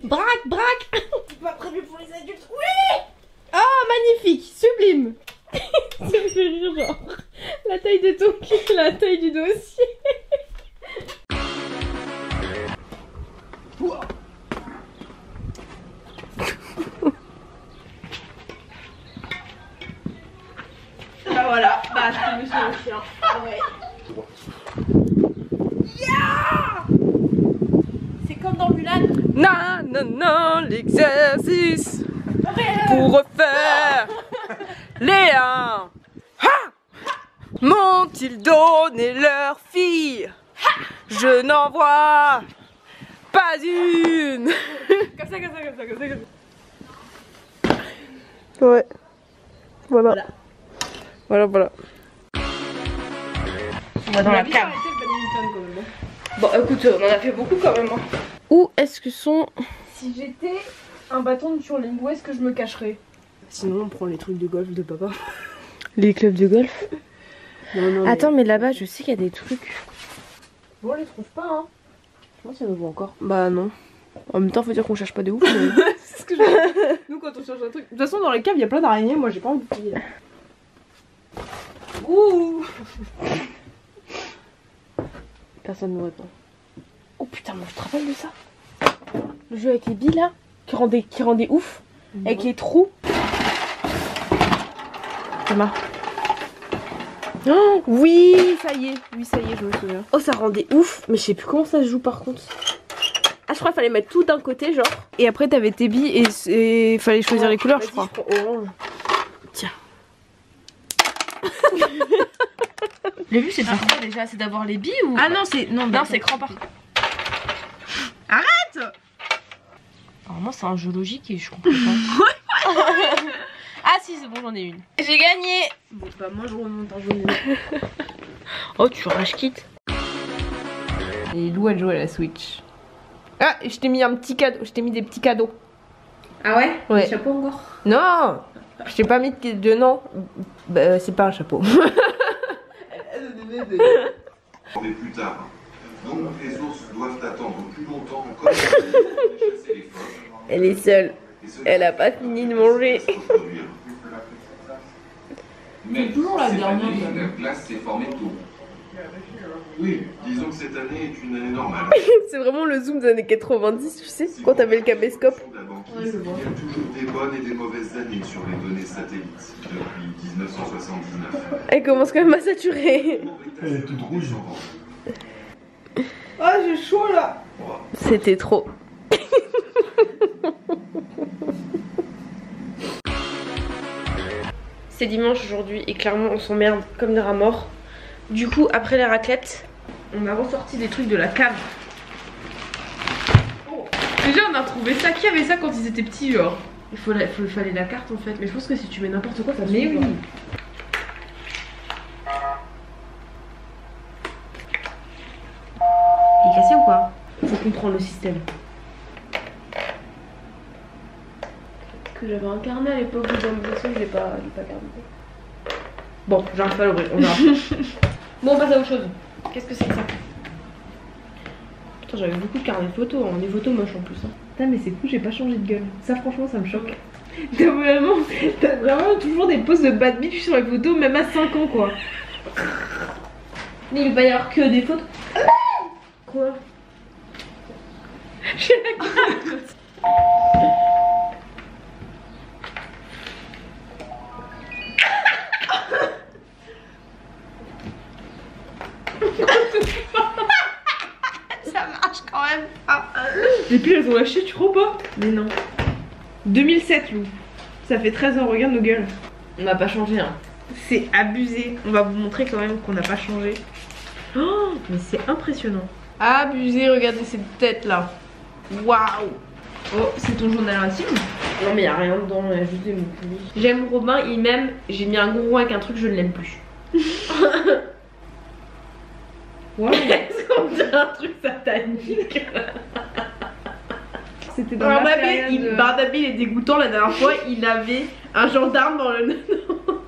Braque, braque. C'est pas prévu pour les adultes. Oui. Oh, magnifique, sublime. Ça me fait rire, genre. La taille de ton cul, la taille du dossier. Bah voilà, bah c'est monsieur le chien. Ah ouais. Yeah. C'est comme dans Mulan. Non, non, non, l'exercice pour refaire les 1. M'ont-ils donné leur fille? Je n'en vois pas une. Comme ça, comme ça, comme ça, comme ça, comme ça. Ouais. Voilà. Voilà, voilà. On va dans la cave. Bon, écoute, on en a fait beaucoup quand même. Où est-ce que sont... Si j'étais un bâton de curling, où est-ce que je me cacherais? Sinon, on prend les trucs de golf de papa. Les clubs de golf? Non, attends, mais là-bas, je sais qu'il y a des trucs. Bon, on les trouve pas, hein. Je pense qu'il y en a encore. Bah non. En même temps, faut dire qu'on cherche pas de ouf. Mais... c'est ce que je veux dire. Nous, quand on cherche un truc. De toute façon, dans les caves, il y a plein d'araignées. Moi, j'ai pas envie de fouiller. Ouh. Personne ne répond. Oh putain, moi je te rappelle de ça. Le jeu avec les billes là, qui rendait ouf. Avec les trous. Thomas. Oh, oui, ça y est. Oui, ça y est, je me souviens. Oh, ça rendait ouf. Mais je sais plus comment ça se joue par contre. Ah, je crois qu'il fallait mettre tout d'un côté, genre. Et après, t'avais tes billes et fallait choisir les couleurs, je crois. Tiens. Le but, c'est de faire quoi déjà? C'est d'avoir les billes ou... Ah non, c'est... Non, c'est cran par... Arrête! Normalement, c'est un jeu logique et je comprends pas. Ah si, c'est bon, j'en ai une. J'ai gagné! Bon, bah moi, je remonte en jaune. Oh, tu rage quitte. Et Lou, elle joue à la Switch. Ah, je t'ai mis un petit cadeau. Je t'ai mis des petits cadeaux. Ah ouais? Ouais. Le chapeau encore? Non! Je t'ai pas mis de nom. Bah, c'est pas un chapeau. Mais plus tard. Donc les ours doivent attendre plus longtemps encore pour chasser les phoques. Elle est seule. Elle a pas fini de manger. Mais toujours la cette dernière, année, quand même. la glace s'est formée tôt. Oui, disons que cette année est une année normale. C'est vraiment le zoom des années 90, tu sais, quand t'avais le caméscope. Il y a toujours des bonnes et des mauvaises années sur les données satellites depuis 1979. Elle commence quand même à saturer. Elle est toute rouge. Ah, j'ai chaud là! C'était trop. C'est dimanche aujourd'hui et clairement on s'emmerde comme des rats morts. Du coup, après les raclettes, on a ressorti des trucs de la cave. Oh. Déjà, on a trouvé ça. Qui avait ça quand ils étaient petits, genre? Il fallait la carte en fait, mais je pense que si tu mets n'importe quoi, ça se Mais trouve, oui! hein. Il est cassé ou quoi? Faut comprendre le système. Que j'avais un carnet à l'époque où dans le vaisseau, je l'ai pas gardé. Bon, j'arrive pas à l'ouvrir, on verra. Bon, on passe à autre chose. Qu'est-ce que c'est que ça? Putain, j'avais beaucoup de carnets photos, hein. Des photos moches en plus. Hein. Putain, mais c'est cool, j'ai pas changé de gueule. Ça, franchement, ça me choque. T'as vraiment toujours des poses de bad bitch sur les photos, même à 5 ans, quoi. Mais il va y avoir que des photos. Quoi? J'ai la carte. Ça marche quand même pas! Les piles, elles ont lâché, tu crois pas? Mais non. 2007, Lou. Ça fait 13 ans, regarde nos gueules. On n'a pas changé, hein. C'est abusé. On va vous montrer quand même qu'on n'a pas changé. Oh, mais c'est impressionnant. Abusé, regardez cette tête là. Waouh. Oh, c'est ton journal intime? Non, mais y'a rien dedans, il y a juste des mots. J'aime Robin, il m'aime. J'ai mis un gros rond avec un truc, je ne l'aime plus. Wow. Est-ce qu'on dirait un truc satanique? C'était dans la période... Barnaby, il est dégoûtant. La dernière fois, il avait un gendarme dans le...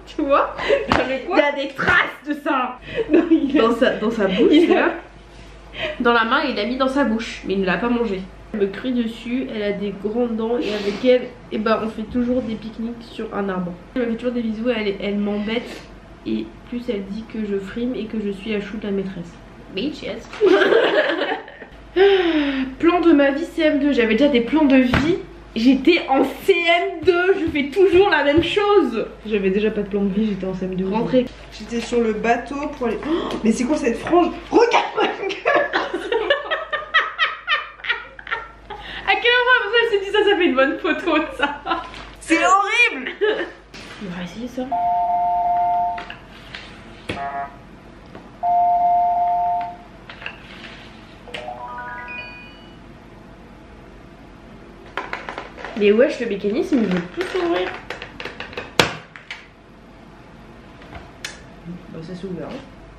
Tu vois? Avec quoi? Il y a des traces de ça. Non, il a... Dans sa bouche, Il c'est a- là. dans la main et il l'a mis dans sa bouche, mais il ne l'a pas mangé. Elle me crie dessus, elle a des grandes dents et avec elle, et bah on fait toujours des pique-niques sur un arbre. Elle me fait toujours des bisous, elle m'embête et plus elle dit que je frime et que je suis à shoot la maîtresse. Bitches. Plan de ma vie CM2, j'avais déjà des plans de vie. J'étais en CM2, je fais toujours la même chose. J'avais déjà pas de plan de vie, j'étais en CM2. Rentrée. J'étais sur le bateau pour aller... Oh, mais c'est quoi cette frange? Regarde ma gueule. À quel moment elle s'est dit ça fait une bonne photo de ça? C'est horrible. On va essayer ça. Mais wesh, le mécanisme il veut plus s'ouvrir. Bah ça s'est ouvert.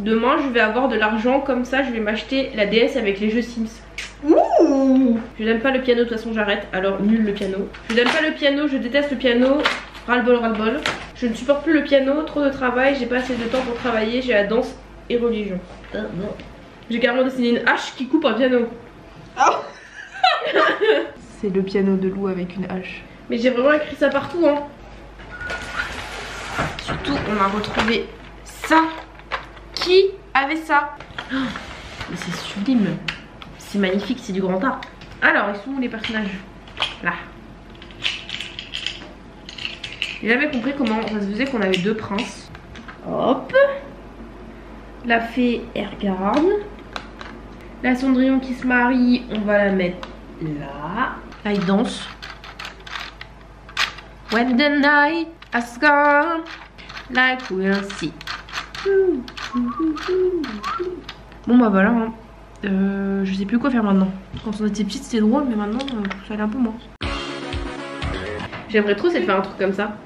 Demain je vais avoir de l'argent comme ça, je vais m'acheter la DS avec les jeux Sims. Ouh. Je n'aime pas le piano, de toute façon j'arrête, alors nul le piano. Je n'aime pas le piano, je déteste le piano, ras-le-bol, ras-le-bol. Je ne supporte plus le piano, trop de travail, j'ai pas assez de temps pour travailler, j'ai la danse et religion. J'ai carrément dessiné une hache qui coupe un piano. Oh. C'est le piano de Lou avec une hache. Mais j'ai vraiment écrit ça partout hein. Surtout on a retrouvé ça. Qui avait ça? Oh, mais c'est sublime. C'est magnifique, c'est du grand art. Alors, ils sont où les personnages? Là. J'ai jamais compris comment ça se faisait qu'on avait deux princes. Hop. La fée, elle regarde. La Cendrillon qui se marie, on va la mettre là. Là, il danse. When the night has gone, like we'll see. Bon bah voilà hein. Je sais plus quoi faire maintenant. Quand on était petite c'était drôle mais maintenant ça allait un peu moins. J'aimerais trop essayer de faire un truc comme ça.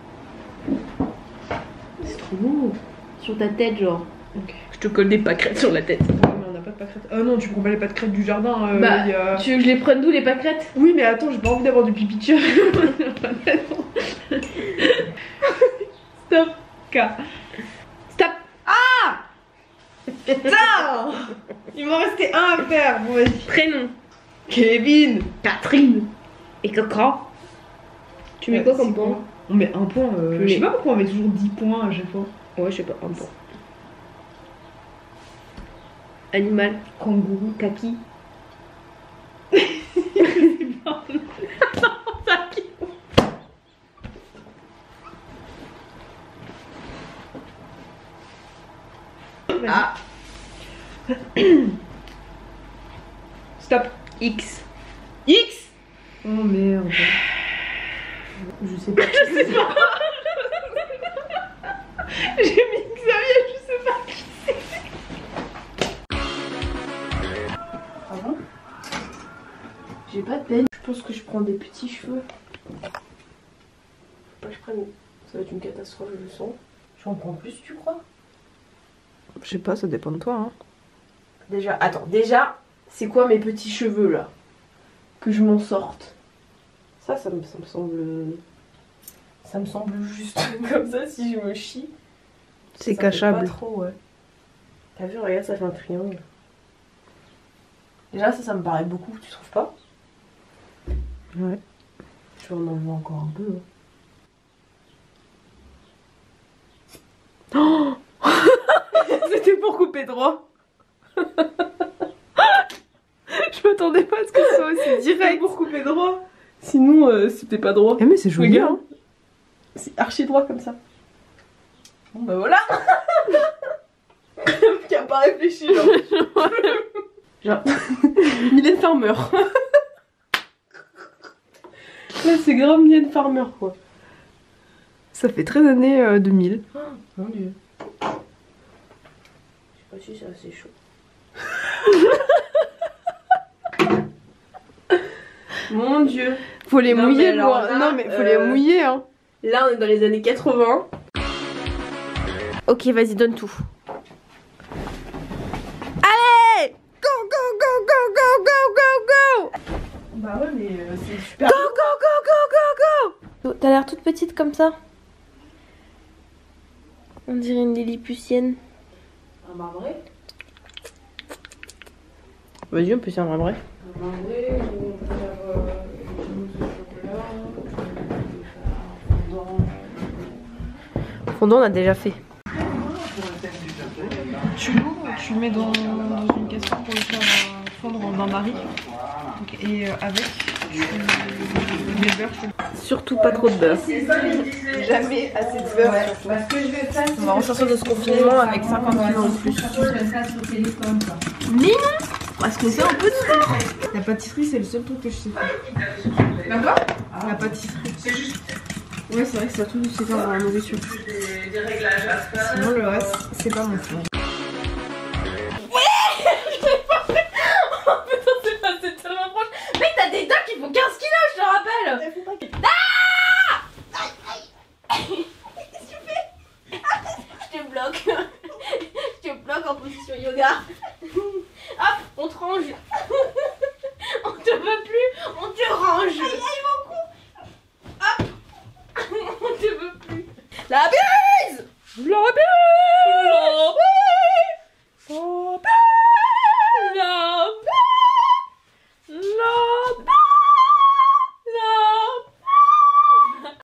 C'est trop beau. Sur ta tête genre. Ok. Je te colle des pâquerettes sur la tête. Ouais, mais on n'a pas de pâquerettes. Ah non, tu prends pas les pâquerettes du jardin. Bah tu veux que je les prenne d'où les pâquerettes? Oui mais attends, j'ai pas envie d'avoir du pipi de chat. Stop. Stop. Ah putain. Il m'en restait un à faire. Bon vas-y. Prénom. Kevin. Catherine. Et Coca. Tu mets quoi comme point? On met un point. Je sais pas pourquoi on met toujours 10 points à chaque fois. Ouais je sais pas, un point. Animal. Kangourou. Kaki. Ah. Stop. X. X. Oh merde. Je sais pas. Je sais pas. J'ai mis Xavier, je sais pas qui c'est. Ah bon? J'ai pas de peine. Je pense que je prends des petits cheveux. Faut pas que je prenne. Ça va être une catastrophe, je le sens. J'en prends plus, tu crois? Je sais pas, ça dépend de toi. Hein. Déjà, attends, déjà, c'est quoi mes petits cheveux là? Que je m'en sorte. Ça me semble. Ça me semble juste comme ça si je me chie. C'est Ça cachable. fait pas trop, ouais. T'as vu, regarde, ça fait un triangle. Déjà, ça me paraît beaucoup, tu trouves pas? Ouais. Je vais en enlever encore un peu. Oh. C'était pour couper droit. Je m'attendais pas à ce que ce soit aussi direct. Pour couper droit. Sinon, c'était pas droit. Eh mais c'est joli. Regarde. C'est archi droit comme ça. Bon bah voilà. Qui a pas réfléchi genre. Genre Mylène Farmer. Là c'est grave Mylène Farmer quoi. Ça fait très années 2000. Oh, mon dieu. Je sais pas si c'est assez chaud. Mon dieu. Faut les Non, mouiller, mais alors moi. là, Non mais faut les mouiller hein. Là on est dans les années 80. Ok vas-y donne tout. Allez, go go go go go go go go. Bah ouais mais c'est super. Go go go go go go. T'as l'air toute petite comme ça. On dirait une lilliputienne. Un marbré. Vas-y, on peut faire un vrai. Un vrai ou on peut faire une mousse au chocolat, on peut faire un Fondant, on a déjà fait. Tu l'ouvres, tu le mets dans une casserole pour le faire fondre en bain-marie. Et avec du beurre. Surtout pas trop de beurre. Jamais assez de beurre. On va ressortir de ce confinement avec 50 kilos en plus. Mais non, parce que c'est un peu de sport. La pâtisserie, c'est le seul truc que je sais faire. D'accord. La pâtisserie. Ouais, c'est vrai que ça tout c'est faire dans la nourriture. Sinon, le reste, c'est pas mon fond. C'est tellement proche. Mec, t'as des dents qui font 15 kilos, je te rappelle. Qu'est-ce que tu fais? Je te bloque. Je te bloque en position yoga. Hop, on te range.